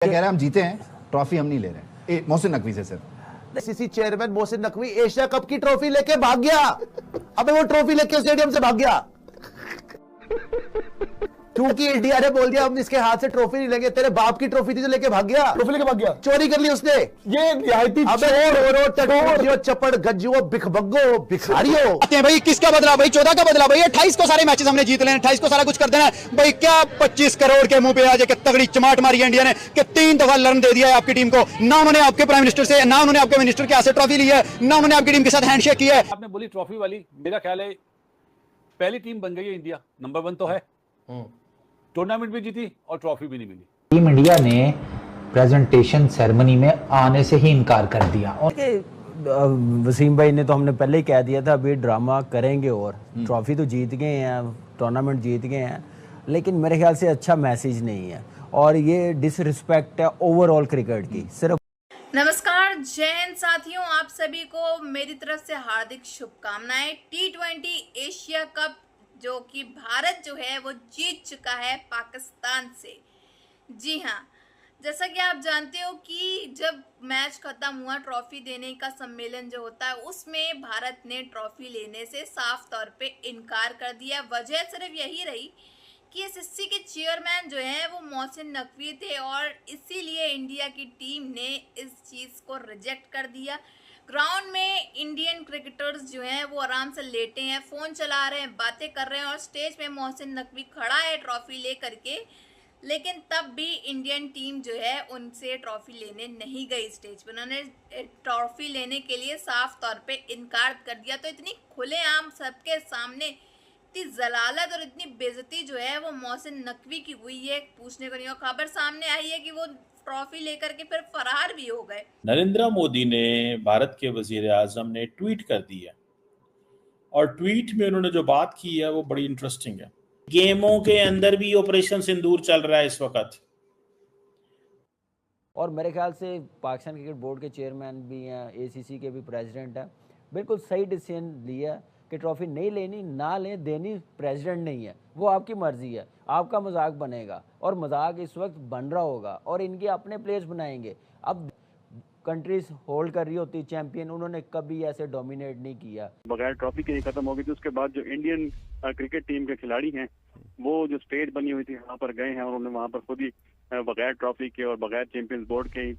क्या कह रहे हैं, हम जीते हैं, ट्रॉफी हम नहीं ले रहे मोहसिन नकवी से सिर्फ। ICC chairman Mohsin Naqvi Asia cup की ट्रॉफी लेके भाग गया। अबे वो ट्रॉफी लेके स्टेडियम से भाग गया क्योंकि इंडिया ने बोल दिया हम इसके हाथ से ट्रॉफी नहीं लेंगे। तेरे बाप की ट्रॉफी थी जो लेके भाग गया। ट्रॉफी लेके भाग गया, चोरी कर ली उसने। ये निहायती चोर चपड़ गज्जुओ भिखमंगो भिखारियों। भाई किसका बदला भाई, 14 का बदला भाई, 28 को सारे मैचेस हमने जीत लेने, 28 को सारा कुछ कर देना भाई। क्या 25 करोड़ के मुंह पे आज एक तगड़ी चमाट मारी है इंडिया ने कि 3 दफा लर्न दे दिया है आपकी टीम को। ना उन्होंने आपके प्राइम मिनिस्टर से, ना उन्होंने आपके मिनिस्टर के हाथ से ट्रॉफी ली है, ना उन्होंने आपकी टीम के साथ हैंडशेक किया है। आपने बोली ट्रॉफी वाली, मेरा ख्याल है पहली टीम बन गई है इंडिया, नंबर 1 तो है, टूर्नामेंट भी जीती और ट्रॉफी भी नहीं मिली। टीम इंडिया ने प्रेजेंटेशन सेरेमनी में आने से ही इनकार कर दिया। और वसीम भाई ने तो हमने पहले ही कह दिया था अभी ड्रामा करेंगे और ट्रॉफी तो जीत गए हैं, टूर्नामेंट जीत गए हैं, लेकिन मेरे ख्याल से अच्छा मैसेज नहीं है और ये डिसरिस्पेक्ट है ओवरऑल क्रिकेट की। सिर्फ नमस्कार, जय हिंद साथियों, आप सभी को मेरी तरफ से हार्दिक शुभकामनाएं। T20 एशिया कप जो कि भारत जो है वो जीत चुका है पाकिस्तान से। जी हाँ, जैसा कि आप जानते हो कि जब मैच खत्म हुआ, ट्रॉफी देने का सम्मेलन जो होता है उसमें भारत ने ट्रॉफी लेने से साफ तौर पे इनकार कर दिया। वजह सिर्फ यही रही कि एसएससी के चेयरमैन जो हैं वो मोहसिन नकवी थे और इसीलिए इंडिया की टीम ने इस चीज़ को रिजेक्ट कर दिया। ग्राउंड में इंडियन क्रिकेटर्स जो हैं वो आराम से लेटे हैं, फ़ोन चला रहे हैं, बातें कर रहे हैं और स्टेज पे मोहसिन नकवी खड़ा है ट्रॉफी ले करके, लेकिन तब भी इंडियन टीम जो है उनसे ट्रॉफी लेने नहीं गई स्टेज पे। उन्होंने ट्रॉफी लेने के लिए साफ तौर पे इनकार कर दिया। तो इतनी खुलेआम सबके सामने इतनी जलालत और इतनी बेइज्जती जो है वो मोहसिन नकवी की हुई है, पूछने को नहीं। और खबर सामने आई है कि वो ट्रॉफी लेकर के फिर फरार भी हो गए। नरेंद्र मोदी ने, भारत के वजीर आजम ने ट्वीट कर दी है और ट्वीट में उन्होंने जो बात की है वो बड़ी इंटरेस्टिंग है। गेमों के अंदर भी ऑपरेशन सिंदूर चल रहा है इस वक्त। और मेरे ख्याल से पाकिस्तान क्रिकेट बोर्ड के चेयरमैन भी हैं, एसीसी के भी प्रेसिडेंट हैं, बिल्कुल सही डिसीजन लिया कि ट्रॉफी नहीं लेनी, ना लें, देनी प्रेसिडेंट नहीं है, वो आपकी मर्जी है। आपका मजाक बनेगा और मजाक इस वक्त बन रहा होगा और इनके अपने प्लेयर्स बनाएंगे। अब कंट्रीज होल्ड कर रही होती चैंपियन, उन्होंने कभी ऐसे डोमिनेट नहीं किया। बगैर ट्रॉफी के खत्म हो गई थी। उसके बाद जो इंडियन क्रिकेट टीम के खिलाड़ी हैं वो जो स्टेज बनी हुई थी वहाँ पर गए हैं और उन्होंने वहाँ पर खुद ही बगैर ट्रॉफी के और बगैर चैंपियंस बोर्ड के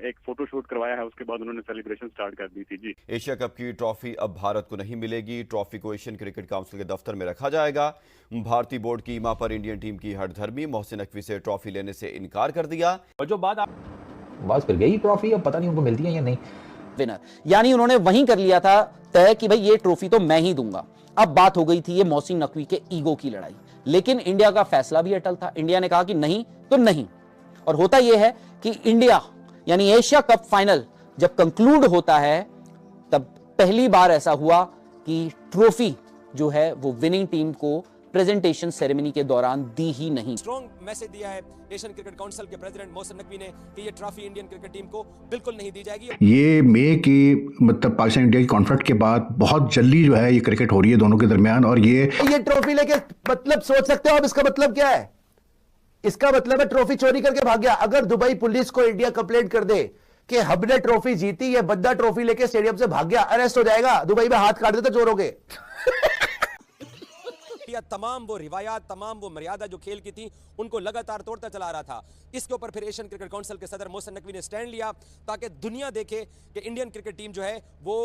एक फोटो शूट करवाया है। उसके बाद उन्होंने सेलिब्रेशन स्टार्ट कर दी थी। जी, एशिया कप की ट्रॉफी अब भारत को नहीं मिलेगी। ट्रॉफी को एशियन क्रिकेट काउंसिल के दफ्तर में रखा जाएगा। भारतीय बोर्ड की ईमा पर इंडियन टीम की हठधर्मी, मोहसिन नकवी से ट्रॉफी लेने से इनकार कर दिया। और जो बात बस फिर गई ट्रॉफी, अब पता नहीं उनको मिलती है या नहीं। विनर यानी उन्होंने वहीं कर लिया था तय कि भाई ये ट्रॉफी तो मैं ही दूंगा। अब बात हो गई थी ये मोहसिन नकवी के ईगो की लड़ाई, लेकिन इंडिया का फैसला भी अटल था। इंडिया ने कहा कि नहीं तो नहीं। और होता यह है कि इंडिया यानी एशिया कप फाइनल जब कंक्लूड होता है तब पहली बार ऐसा हुआ कि ट्रॉफी जो है वो विनिंग टीम को प्रेजेंटेशन सेरेमनी के दौरान दी ही नहीं। स्ट्रॉन्ग मैसेज दिया है एशियन क्रिकेट काउंसिल के प्रेसिडेंट मोहसिन नकवी ने कि ये ट्रॉफी इंडियन क्रिकेट टीम को बिल्कुल नहीं दी जाएगी। ये मई की मतलब पाकिस्तान इंडिया की कॉन्फ्लिक्ट के बाद बहुत जल्दी जो है ये क्रिकेट हो रही है दोनों के दरमियान। और ये ट्रॉफी लेके मतलब सोच सकते हो आप इसका मतलब क्या है? इसका मतलब है ट्रॉफी चोरी करके भाग गया। अगर दुबई पुलिस को इंडिया कंप्लेंट कर दे कि हमने ट्रॉफी जीती, ये बंदा ट्रॉफी लेके स्टेडियम से भाग गया, अरेस्ट हो जाएगा। दुबई में हाथ काट देते चोरों के। तमाम वो रिवायात, तमाम वो मर्यादा जो खेल की थी उनको लगातार तोड़ता चला रहा था। इसके ऊपर फिर एशियन क्रिकेट काउंसिल के सदर मोहसिन नकवी ने स्टैंड लिया ताकि दुनिया देखे कि इंडियन क्रिकेट टीम जो है वो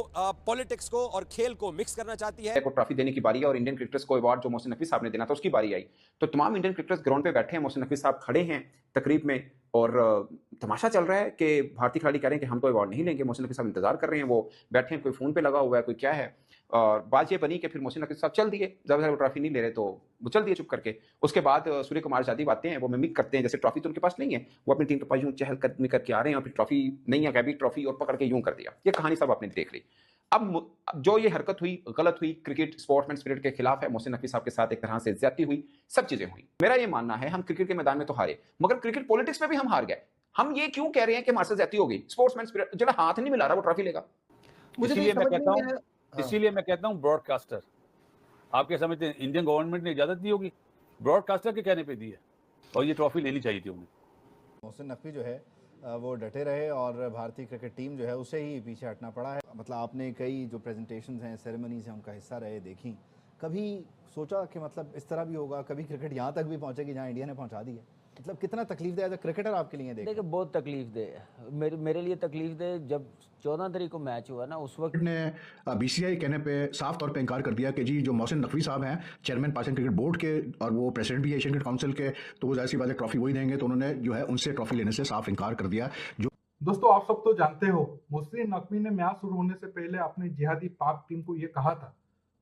पॉलिटिक्स को और खेल को मिक्स करना चाहती है। को ट्रॉफी देने की बारी है और इंडियन क्रिकेटर्स को अवार्ड जो मोहसिन नकवी साहब ने देना था उसकी बारी आई, तो तमाम इंडियन क्रिकेटर्स ग्राउंड पे बैठे हैं, मोहसिन नकवी साहब खड़े हैं तकरीब में और तमाशा चल रहा है कि भारतीय खिलाड़ी कह रहे हैं कि हम तो अवार्ड नहीं लेंगे। मोहसिन नकवी साहब इंतजार कर रहे हैं, वो बैठे हैं, कोई फोन पे लगा हुआ है, कोई क्या है। और बात ये बनी कि फिर मोहसिन नकवी साहब चल दिए, जब वो ट्रॉफी नहीं ले रहे तो वो चल दिए चुप करके। उसके बाद सूर्य कुमार यादव आते हैं, वो मिमिक करते हैं जैसे ट्रॉफी तो उनके पास नहीं है, वो अपनी टीम के पास यूं चहलकदमी करके आ रहे हैं और फिर ट्रॉफी नहीं है, कैबी ट्रॉफी और पकड़ के यूं कर दिया। ये कहानी सब आपने देख ली। अब जो ये हरकत हुई गलत हुई, क्रिकेट स्पोर्ट्समैन स्पिरिट के खिलाफ है, मोहसिन नकवी साहब के साथ एक तरह से ज्यादती हुई, सब चीजें हुई। मेरा ये मानना है हम क्रिकेट के मैदान में तो हारे, मगर क्रिकेट पॉलिटिक्स में भी हम हार गए। हम ये क्यों कह रहे हैं कि हमारे साथ ज्यादती हो गई? स्पोर्ट्समैन स्पिरिट जो हाथ नहीं मिला रहा वो ट्रॉफी लेगा। इसीलिए मैं कहता हूं ब्रॉडकास्टर, आप क्या समझते हैं इंडियन गवर्नमेंट ने इजाजत दी होगी? ब्रॉडकास्टर के कहने पे दी है और ये ट्रॉफी लेनी चाहिए थी उन्हें। मोहसिन नकवी जो है वो डटे रहे और भारतीय क्रिकेट टीम जो है उसे ही पीछे हटना पड़ा है। मतलब आपने कई जो प्रेजेंटेशंस हैं, सेरेमनीज हैं, उनका हिस्सा रहे, देखी, कभी सोचा कि मतलब इस तरह भी होगा, कभी क्रिकेट यहाँ तक भी पहुँचेगी जहाँ इंडिया ने पहुँचा दी है? मतलब कितना तकलीफ दे एज अ क्रिकेटर आपके लिए? देखिए बहुत तकलीफ दे, मेरे लिए तकलीफ दे। जब 14 तारीख को मैच हुआ ना, उस वक्त ने बीसीसीआई कहने पे साफ तौर पे इनकार कर दिया कि जी जो मोहसिन नकवी साहब हैं चेयरमैन पाकिस्तान क्रिकेट बोर्ड के और वो प्रेसिडेंट भी है एशियन क्रिकेट काउंसिल के, तो वो ऐसी बात है ट्रॉफी वही देंगे। तो उन्होंने जो है उनसे ट्रॉफी लेने से साफ इनकार कर दिया। जो दोस्तों आप सब तो जानते हो, मोहसिन नकवी ने मैच शुरू होने से पहले अपनी जिहादी पाक टीम को ये कहा था,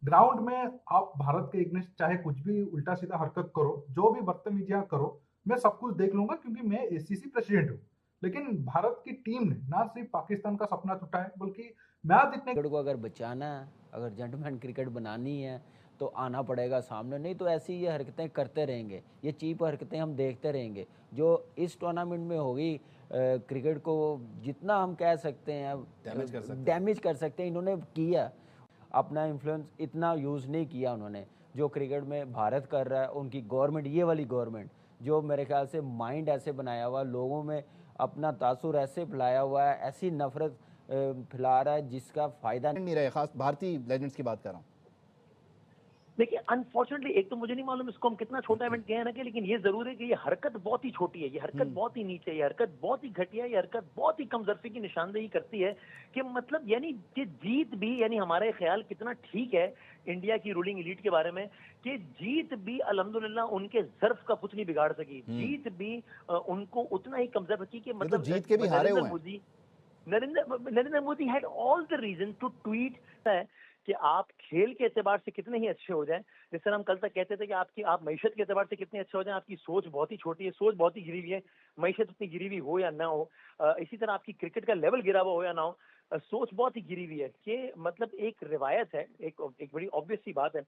ग्राउंड में आप भारत के अगेंस्ट चाहे कुछ भी उल्टा सीधा हरकत करो, जो भी बदतमीजियां करो, मैं सब कुछ देख लूंगा क्योंकि मैं एसीसी प्रेसिडेंट हूँ। लेकिन भारत की टीम ने ना सिर्फ पाकिस्तान का सपना टूटा है बल्कि मैच जीतने को अगर बचाना है, अगर जेंटलमैन क्रिकेट बनानी है तो आना पड़ेगा सामने, नहीं तो ऐसी ये हरकतें करते रहेंगे, ये चीप हरकतें हम देखते रहेंगे जो इस टूर्नामेंट में होगी। क्रिकेट को जितना हम कह सकते हैं डैमेज कर सकते हैं, इन्होंने किया। अपना इन्फ्लुएंस इतना यूज़ नहीं किया उन्होंने जो क्रिकेट में भारत कर रहा है। उनकी गवर्नमेंट, ये वाली गवर्नमेंट जो मेरे ख्याल से माइंड ऐसे बनाया हुआ, लोगों में अपना तासुर ऐसे फैलाया हुआ है, ऐसी नफरत फैला रहा है जिसका फायदा नहीं रहे। खास भारतीय लेजेंड्स की बात कर रहा हूँ। देखिए अनफॉर्चुनेटली एक तो मुझे नहीं मालूम इसको हम कितना छोटा इवेंट गए हैं ना कि, लेकिन ये जरूर है कि ये हरकत बहुत ही छोटी है, ये हरकत बहुत ही नीचे है, ये हरकत बहुत ही घटिया है, ये हरकत बहुत ही कमजोरी की निशानदेही करती है कि मतलब यानी कि जीत भी, यानी हमारा ख्याल कितना ठीक है इंडिया की रूलिंग एलीट के बारे में कि जीत भी अल्हम्दुलिल्लाह उनके ज़र्फ का कुछ नहीं बिगाड़ सकी। जीत भी उनको उतना ही कमजोर रखी कि मतलब जीत के भी हारे हुए हैं। Narendra Modi had all the reason to tweet कि आप खेल के एतबार से कितने ही अच्छे हो जाएं, जिस तरह हम कल तक कहते थे कि आप मईशत के एतबार से कितने अच्छे हो जाएं, आपकी सोच बहुत ही छोटी है, सोच बहुत ही गिरी हुई है, मईशत उतनी गिरी हुई हो या ना हो, इसी तरह आपकी क्रिकेट का लेवल गिरा हुआ हो या ना हो, सोच बहुत ही गिरी हुई है कि मतलब एक रिवायत है, एक बड़ी ऑब्वियस सी बात है।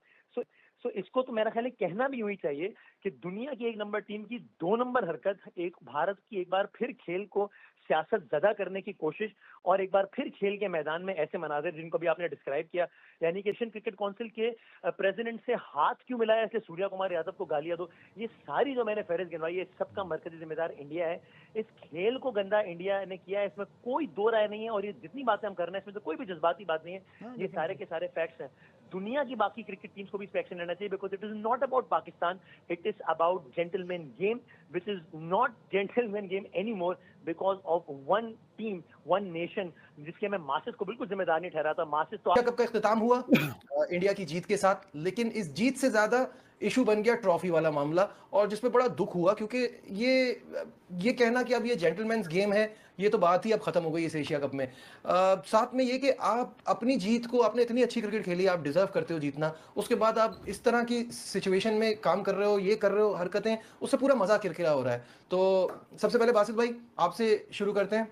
सो इसको तो मेरा ख्याल है कहना भी यूं चाहिए कि दुनिया की 1 नंबर टीम की 2 नंबर हरकत, एक भारत की एक बार फिर खेल को सियासत ज़दा करने की कोशिश और एक बार फिर खेल के मैदान में ऐसे मनाजिर जिनको भी आपने डिस्क्राइब किया, यानी कि एशियन क्रिकेट काउंसिल के प्रेसिडेंट से हाथ क्यों मिलाया, ऐसे सूर्या कुमार यादव को गालियां दो, ये सारी जो मैंने फहरिस्त गिनवाई है सबका मरकजी जिम्मेदार इंडिया है। इस खेल को गंदा इंडिया ने किया है, इसमें कोई दो राय नहीं है। और ये जितनी बातें हम कर रहे हैं इसमें तो कोई भी जज्बाती बात नहीं है, ये सारे के सारे फैक्ट्स हैं। दुनिया की बाकी क्रिकेट टीम्स को भी इस पे एक्शन लेना चाहिए, because it is not about Pakistan, it is about gentleman game which is not gentleman game any more because of one team one nation, जिसके मैं मास्टर्स को बिल्कुल जिम्मेदार नहीं ठहराता। मास्टर्स तो कप का इख्तिताम हुआ इंडिया की जीत के साथ, लेकिन इस जीत से ज्यादा इशू बन गया ट्रॉफी वाला मामला, और जिसमें बड़ा दुख हुआ क्योंकि ये कहना कि अब ये जेंटलमैन्स गेम है, ये तो बात ही अब खत्म हो गई इस एशिया कप में। साथ में ये कि आप अपनी जीत को, आपने इतनी अच्छी क्रिकेट खेली, आप डिजर्व करते हो जीतना, उसके बाद आप इस तरह की सिचुएशन में काम कर रहे हो, ये कर रहे हो हरकतें, उससे पूरा मजा किरकिरा हो रहा है। तो सबसे पहले बासित भाई आपसे शुरू करते हैं।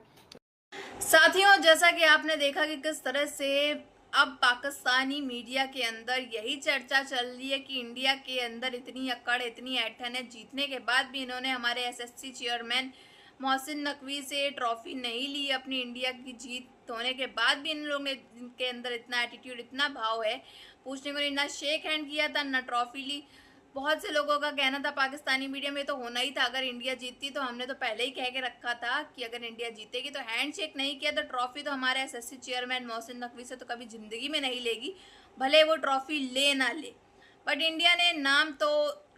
साथियों, जैसा कि आपने देखा कि किस तरह से अब पाकिस्तानी मीडिया के अंदर यही चर्चा चल रही है कि इंडिया के अंदर इतनी अकड़, इतनी ऐठन है, जीतने के बाद भी इन्होंने हमारे एसएससी चेयरमैन मोहसिन नकवी से ट्रॉफी नहीं ली। अपनी इंडिया की जीत होने के बाद भी इन लोगों ने, इनके अंदर इतना एटीट्यूड, इतना भाव है, पूछने को ना शेक हैंड किया था ना ट्रॉफी ली। बहुत से लोगों का कहना था पाकिस्तानी मीडिया में तो होना ही था, अगर इंडिया जीतती तो हमने तो पहले ही कह के रखा था कि अगर इंडिया जीतेगी तो हैंडशेक नहीं किया तो ट्रॉफी तो हमारे एसएससी चेयरमैन मोहसिन नकवी से तो कभी ज़िंदगी में नहीं लेगी, भले वो ट्रॉफी ले ना ले। बट इंडिया ने नाम तो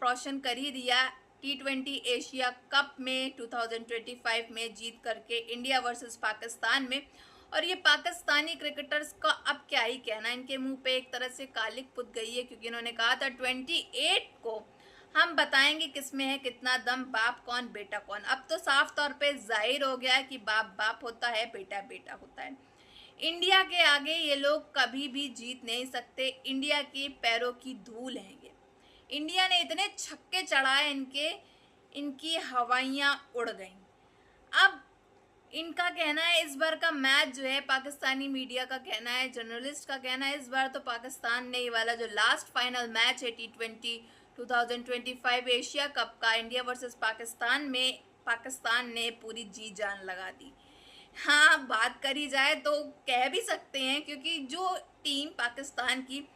रोशन कर ही दिया T20 एशिया कप में 2025 में जीत करके इंडिया वर्सेस पाकिस्तान में। और ये पाकिस्तानी क्रिकेटर्स का अब क्या ही कहना, इनके मुंह पे एक तरह से कालिक पुत गई है, क्योंकि इन्होंने कहा था 28 को हम बताएंगे किसमें है कितना दम, बाप कौन बेटा कौन। अब तो साफ तौर पे जाहिर हो गया है कि बाप बाप होता है, बेटा बेटा होता है। इंडिया के आगे ये लोग कभी भी जीत नहीं सकते, इंडिया के पैरों की धूल हैं ये। इंडिया ने इतने छक्के चढ़ाए इनकी हवाइयाँ उड़ गईं। अब इनका कहना है इस बार का मैच जो है, पाकिस्तानी मीडिया का कहना है, जर्नलिस्ट का कहना है, इस बार तो पाकिस्तान ने ये वाला जो लास्ट फाइनल मैच है T20 2025 एशिया कप का इंडिया वर्सेस पाकिस्तान में, पाकिस्तान ने पूरी जी जान लगा दी। हाँ, बात करी जाए तो कह भी सकते हैं, क्योंकि जो टीम पाकिस्तान की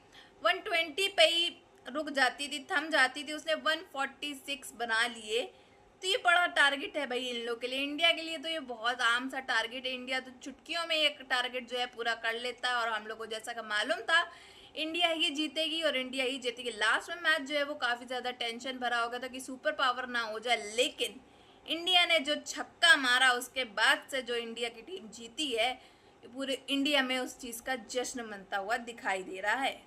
120 पे ही रुक जाती थी, थम जाती थी, उसने 146 बना लिए ही बड़ा टारगेट है भाई इन लोग के लिए। इंडिया के लिए तो ये बहुत आम सा टारगेट है। इंडिया तो चुटकियों में एक टारगेट जो है पूरा कर लेता है, और हम लोग को जैसा कि मालूम था इंडिया ही जीतेगी और इंडिया ही जीतेगी। लास्ट में मैच जो है वो काफ़ी ज़्यादा टेंशन भरा हो गया था कि सुपर पावर ना हो जाए, लेकिन इंडिया ने जो छक्का मारा उसके बाद से जो इंडिया की टीम जीती है, पूरे इंडिया में उस चीज़ का जश्न मनता हुआ दिखाई दे रहा है।